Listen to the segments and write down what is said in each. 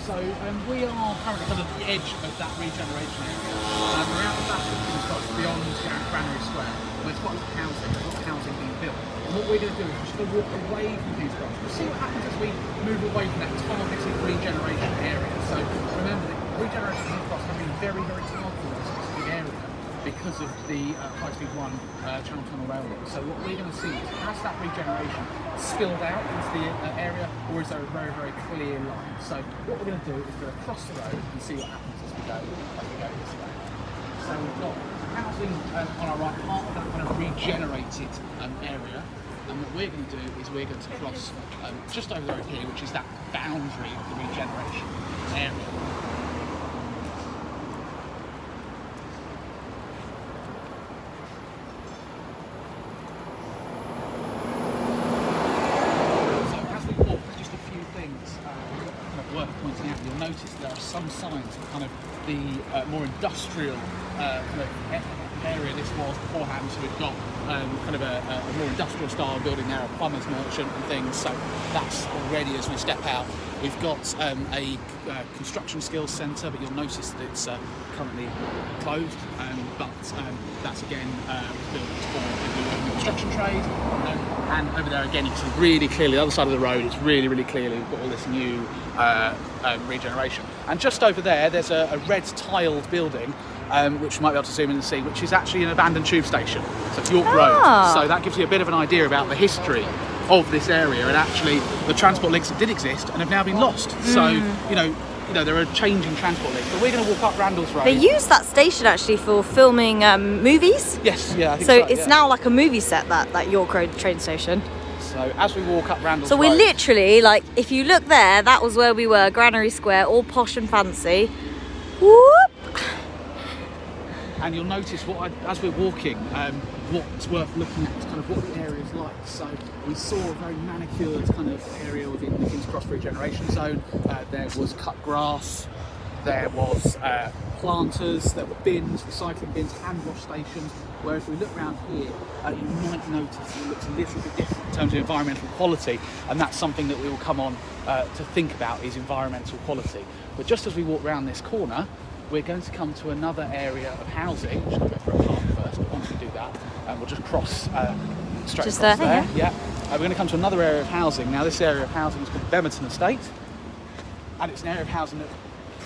So we are currently kind of the edge of that regeneration area. We're out the back of King's Cross, beyond Granary Square, where it's got housing, there's a lot of housing being built. And what we're going to do is we're just going to walk away from King's Cross. We'll see what happens as we move away from that targeted regeneration area. So remember that regeneration of King's Cross has been very, very targeted in a specific area because of the High Speed 1 Channel Tunnel Railway. So what we're going to see is, has that regeneration spilled out into the area, or is there a very, very clear line? So what we're going to do is we're going to cross the road and see what happens as we go this way. So we've got housing on our right, part of that kind of regenerated area. And what we're going to do is we're going to cross just over the road here, which is that boundary of the regeneration area. You'll notice there are some signs of kind of the more industrial kind of area this was beforehand. So we've got kind of a more industrial style building there, a plumber's merchant and things. So that's already, as we step out, we've got a construction skills centre, but you'll notice that it's currently closed. But that's again built for the construction trade. And over there again, you can see really clearly the other side of the road. It's really, really clearly we've got all this new regeneration. And just over there, there's a red tiled building, which you might be able to zoom in and see, which is actually an abandoned tube station. So it's York Road. So that gives you a bit of an idea about the history of this area, and actually the transport links that did exist and have now been lost. So you know there are changing transport links. But we're going to walk up Randall's Road. They use that station actually for filming movies. Yes, yeah. I think so so, it's now like a movie set, that York Road train station. So as we walk up Randall's Road, we're literally, like, if you look there, that was where we were, Granary Square, all posh and fancy. Whoop! And you'll notice as we're walking, what's worth looking at is kind of what the area is like. So we saw a very manicured kind of area within the King's Cross regeneration zone. There was cut grass, there was planters, there were bins, recycling bins, hand wash stations. Whereas we look around here, you might notice it looks a little bit different in terms of environmental quality, and that's something that we will come on to think about, is environmental quality. But just as we walk around this corner, we're going to come to another area of housing. We'll go for a park first, but once we do that, we'll just cross straight just across there. Yeah. We're going to come to another area of housing. Now this area of housing is called Bemerton Estate, and it's an area of housing that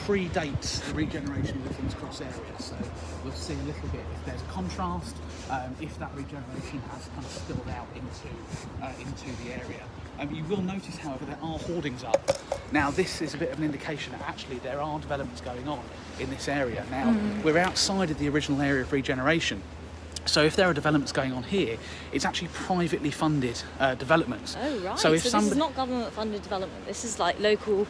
predates the regeneration of the King's Cross area. So we'll see a little bit if there's a contrast, if that regeneration has kind of spilled out into the area. You will notice, however, there are hoardings up. Now this is a bit of an indication that actually there are developments going on in this area. Now we're outside of the original area of regeneration. So if there are developments going on here, it's actually privately funded developments. Oh right, so this is not government funded development, this is like local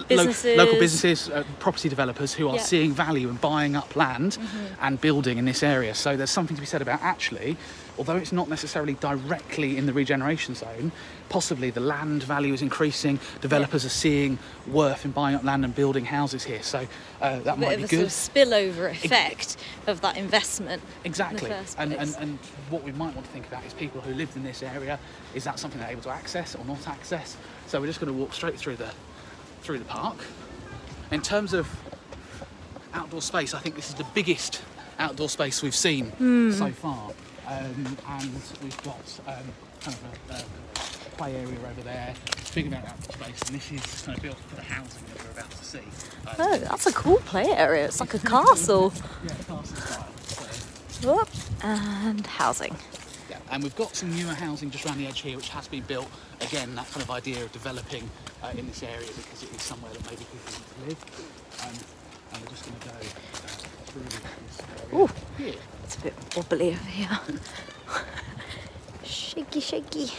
businesses. Local businesses, property developers who are seeing value and buying up land and building in this area. So there's something to be said about, actually, although it's not necessarily directly in the regeneration zone, possibly the land value is increasing, developers are seeing worth in buying up land and building houses here. So that might be good. Sort of spillover effect of that investment. Exactly. In the first place. And what we might want to think about is people who lived in this area, is that something they're able to access or not access? So we're just going to walk straight through the park. In terms of outdoor space, I think this is the biggest outdoor space we've seen so far, and we've got kind of a play area over there, big amount of outdoor space, and this is kind of built for the housing that we're about to see. Oh, that's a cool play area. It's like a castle. Yeah, castle style. Whoop. And housing. Yeah, and we've got some newer housing just around the edge here, which has been built. Again, that kind of idea of developing in this area because it is somewhere that maybe people want to live. And we're just going to go through this area here. It's a bit wobbly over here. Shaky, shaky.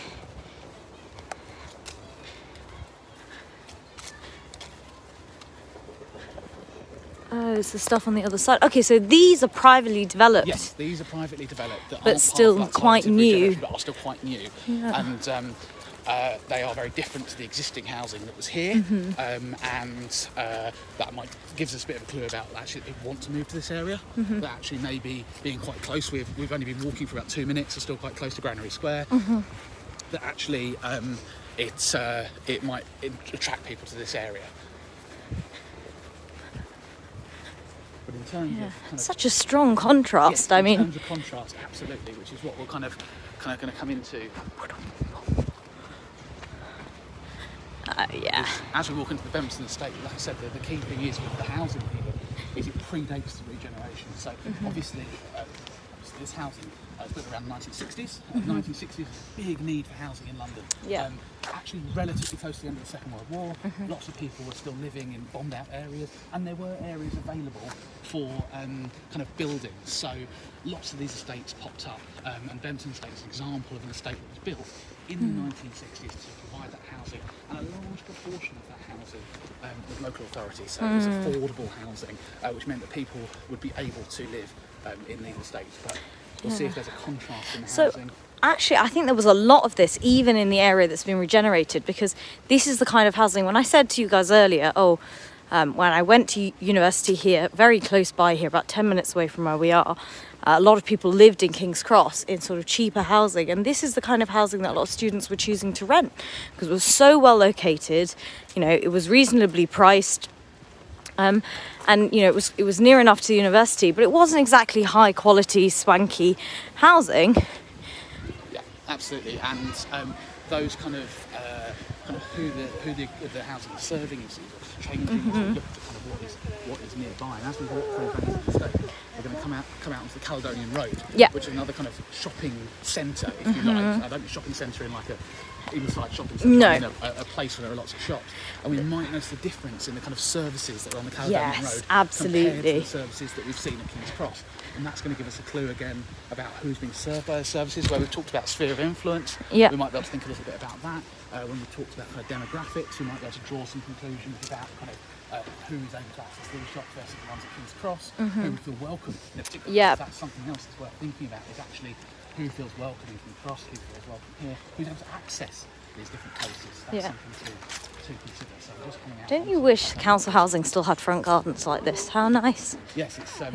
Oh, it's the stuff on the other side. Okay, so these are privately developed. Yes, these are privately developed, but still quite new. But are still quite new, and they are very different to the existing housing that was here, and that might gives us a bit of a clue about actually people want to move to this area. That actually maybe being quite close. We've only been walking for about 2 minutes. We're still quite close to Granary Square. That actually it might attract people to this area. in terms of kind of such a strong contrast. yes, I mean, in terms of contrast, absolutely, which is what we're kind of going to come into. yeah. As we walk into the Bemiston estate, like I said, the key thing is with the housing here is it predates the regeneration. So obviously this housing was built around the 1960s. 1960s, big need for housing in London. Yeah. Actually relatively close to the end of the Second World War. Lots of people were still living in bombed out areas, and there were areas available for kind of buildings. So lots of these estates popped up, and Bemiston Estate is an example of an estate that was built in the 1960s to provide that housing, and a large proportion of that housing was local authority, so it was affordable housing, which meant that people would be able to live in these estates. But we'll see if there's a contrast in the housing. Actually, I think there was a lot of this, even in the area that's been regenerated, because this is the kind of housing, when I said to you guys earlier, when I went to university here, very close by here, about 10 minutes away from where we are, a lot of people lived in King's Cross in sort of cheaper housing, and this is the kind of housing that a lot of students were choosing to rent because it was so well located, you know, it was reasonably priced, and you know, it was near enough to the university, but it wasn't exactly high quality, swanky housing. Yeah, absolutely, and those kind of who the housing is serving is changing as we look to kind of what is nearby. And as we walk through Bemiston Estate, we're going to come out onto the Caledonian Road, which is another kind of shopping centre, if you like. I don't mean shopping centre in like a inside shopping centre, I mean a place where there are lots of shops. And we might notice the difference in the kind of services that are on the Caledonian Road compared to the services that we've seen at King's Cross. And that's going to give us a clue again about who's being served by those services. Where we've talked about sphere of influence, we might be able to think a little bit about that. When we talked about kind of demographics, we might be able to draw some conclusions about kind of who is able to access these shops versus the ones at King's Cross, who would feel welcome in a particular place. That's something else that's worth thinking about, is actually who feels welcome in King's Cross, who feels welcome here, who's able to access these different places. That's something to consider. So we're just coming out. Don't you wish council housing still had front gardens like this? How nice. Yes, they're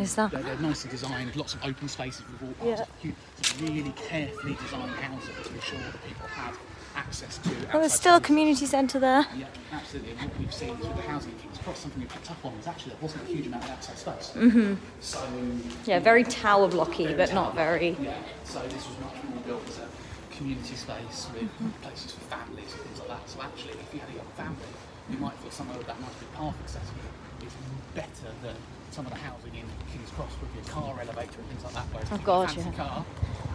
nicely designed, lots of open spaces. We've walked past really carefully designed houses to be sure that people had access to. Oh, there's still a community centre there. Yeah, absolutely. And what we've seen is with the housing at King's Cross, something we picked up on was actually there wasn't a huge amount of outside space. So yeah, very tower blocky, but not very. Yeah. So this was much more built as a community space with places for families and things like that. So actually, if you had a young family, you might feel somewhere with that nice big park accessible is better than some of the housing in King's Cross with your car elevator and things like that. Whereas if you have a fancy car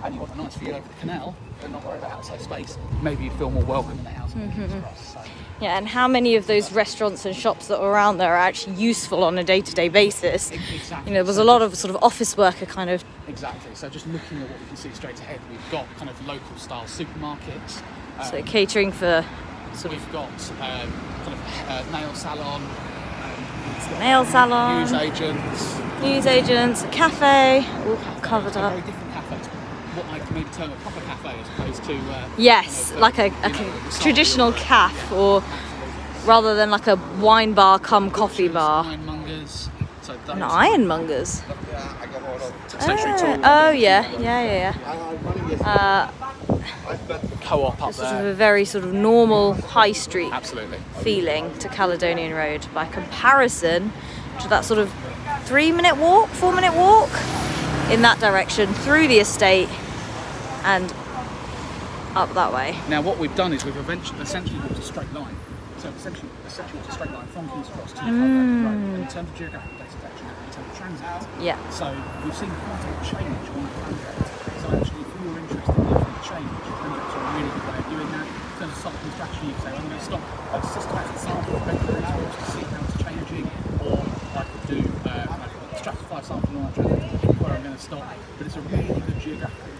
and you want a nice view over the canal, but not worry about outside space, maybe you'd feel more welcome in the housing in King's Cross. So. Yeah, and how many of those restaurants and shops that are around there are actually useful on a day-to-day basis? Exactly. You know, there was a lot of sort of office worker kind of. Exactly. So just looking at what we can see straight ahead, we've got kind of local style supermarkets. So catering for sort of. We've got kind of nail salon. Nail salon. Newsagents. A cafe. All covered up. Very different cafes. What I maybe term a proper cafe as opposed to. Yes, like a traditional cafe, or rather than like a wine bar come coffee bar. Ironmongers. So No, ironmongers. Oh yeah. Co-op up Sort there. of a very sort of normal high street Absolutely. feeling to Caledonian Road by comparison to that sort of 4-minute walk in that direction through the estate and up that way. Now what we've done is we've essentially walked a straight line. So essentially walked a straight line from King's Cross to Caledonian Road. And in terms of geographical data collection, in terms of Transect. Yeah. So we've seen quite a change on Transect. So actually, if you were interested in looking at change, Transect's a really good way of doing that. In terms of sampling strategy, you can say, I'm going to stop a systematic sample of regular intervals to see how it's changing, or I could do stratified sampling on Transect to pick where I'm going to stop. But it's a really good geographical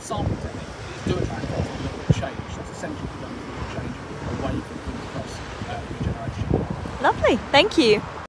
sampling technique to do a Transect and look at change. That's essentially the change away from King's Cross regeneration. Lovely, thank you.